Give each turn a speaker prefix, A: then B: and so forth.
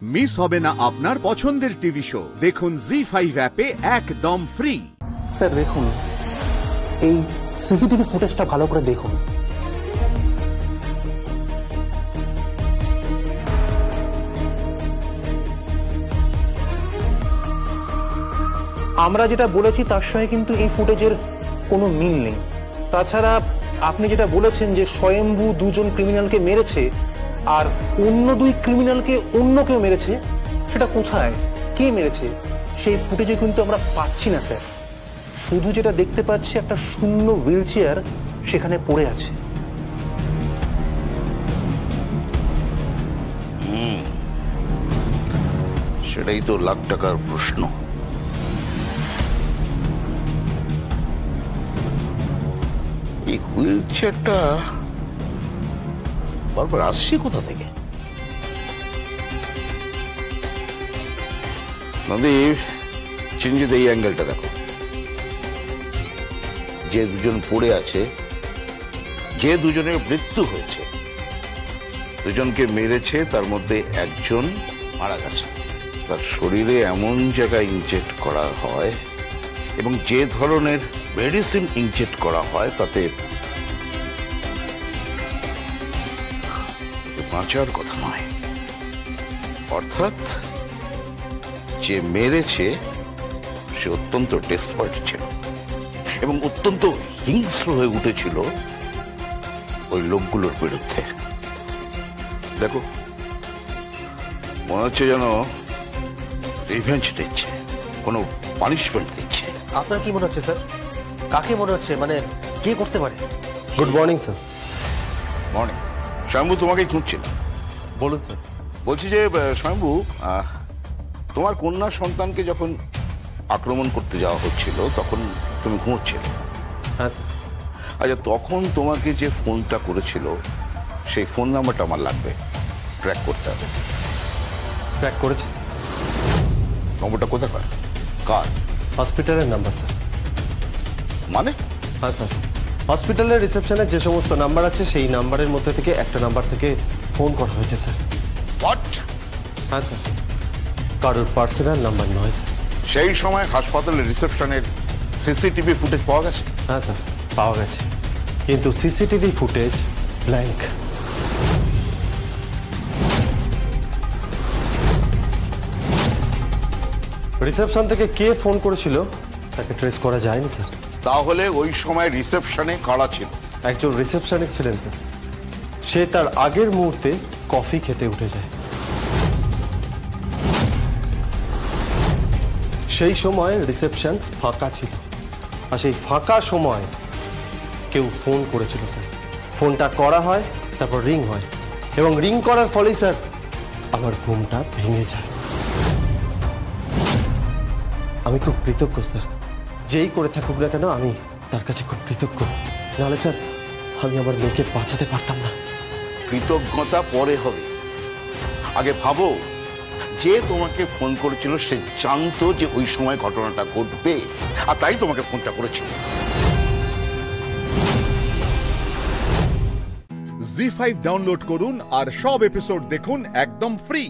A: Miss হবে না আপনার পছন্দের টিভি শো। দেখুন জি5 অ্যাপে একদম ফ্রি।
B: স্যার দেখুন, এই সিসিটিভি ফুটেজটা ভালো করে দেখুন। আমরা যেটা বলেছি তার সঙ্গে কিন্তু এই ফুটেজের কোনো মিল নেই। তাছাড়া আপনি যেটা বলেছেন যে স্বয়ম্ভু দুজন ক্রিমিনালকে মেরেছে আর অন্য দুই ক্রিমিনালকে অন্য কেউ মেরেছে, সেটা কোথায়, কে মেরেছে, সেই ফুটেজে কিন্তু আমরা পাচ্ছি না স্যার। শুধু যেটা দেখতে পাচ্ছি একটা শূন্য হুইল চেয়ার সেখানে পড়ে আছে।
C: সেটাই তো লাখ টাকার প্রশ্ন। এই হুইল চেয়ারটা বারবার আসছে কোথা থেকে? নদীর চিঞ্জিত এই অ্যাঙ্গেলটা দেখো, যে দুজন পড়ে আছে, যে দুজনের মৃত্যু হয়েছে, দুজনকে মেরেছে তার মধ্যে একজন মারা গেছে। তার শরীরে এমন জায়গায় ইনজেক্ট করা হয় এবং যে ধরনের মেডিসিন ইনজেক্ট করা হয় তাতে বাঁচার কথা নয়। অর্থাৎ যে মেরেছে সে অত্যন্ত ডেসপারেট ছিল এবং অত্যন্ত হিংস্র হয়ে উঠেছিল ওই লোকগুলোর বিরুদ্ধে। দেখো, মনে হচ্ছে যেন রিভেঞ্জ দিচ্ছে, কোনো পানিশমেন্ট দিচ্ছে।
D: আপনার কি মনে হচ্ছে স্যার? কাকে মনে হচ্ছে, মানে কে করতে পারে?
E: Good morning sir.
C: মর্নিং। স্বয়ম্ভু তোমাকেই খুঁজছিল।
E: বলুন স্যার।
C: বলছি যে স্বয়ম্ভু, তোমার কন্যা সন্তানকে যখন আক্রমণ করতে যাওয়া হচ্ছিল তখন তুমি ঘুমোচ্ছিলে।
E: হ্যাঁ স্যার।
C: আচ্ছা, তখন তোমাকে যে ফোনটা করেছিল সেই ফোন নাম্বারটা আমার লাগবে, ট্র্যাক করতে হবে।
E: ট্র্যাক করেছি স্যার।
C: নম্বরটা কোথাকার, কার?
E: হসপিটালের নাম্বার স্যার।
C: মানে?
E: হ্যাঁ স্যার, হসপিটালের রিসেপশনের যে সমস্ত নাম্বার আছে সেই নাম্বারের মধ্যে থেকে একটা নাম্বার থেকে ফোন করা হয়েছে স্যার।
C: হোয়াট?
E: হ্যাঁ স্যার, কারোর পার্সোনাল নাম্বার নয় স্যার।
C: সেই সময় হাসপাতালের রিসেপশনের সিসিটিভি ফুটেজ পাওয়া গেছে?
E: হ্যাঁ স্যার, পাওয়া গেছে, কিন্তু সিসিটিভি ফুটেজ ব্ল্যাঙ্ক। রিসেপশন থেকে কে ফোন করেছিল তাকে ট্রেস করা যায়নি স্যার।
C: তাহলে ওই সময় রিসেপশনে কারা ছিল?
E: একজন রিসেপশনিস্ট ছিলেন স্যার, সে তার আগের মুহূর্তে কফি খেতে উঠে যায়। সেই সময় রিসেপশন ফাঁকা ছিল, আর সেই ফাঁকা সময় কেউ ফোন করেছিল স্যার। ফোনটা করা হয়, তারপর রিং হয়, এবং রিং করার ফলেই স্যার আমার ঘুমটা ভেঙে যায়। আমি খুব কৃতজ্ঞ স্যার, যেই করে থাকুক না কেন আমি তার কাছে খুব কৃতজ্ঞ। নাহলে স্যার আমি আমার মেয়েকে বাঁচাতে পারতাম না।
C: কৃতজ্ঞতা পরে হবে, আগে ভাবো যে তোমাকে ফোন করেছিল সে জানতো যে ওই সময় ঘটনাটা ঘটবে, আর তাই তোমাকে ফোনটা করেছিল।
A: জি5 ডাউনলোড করুন আর সব এপিসোড দেখুন একদম ফ্রি।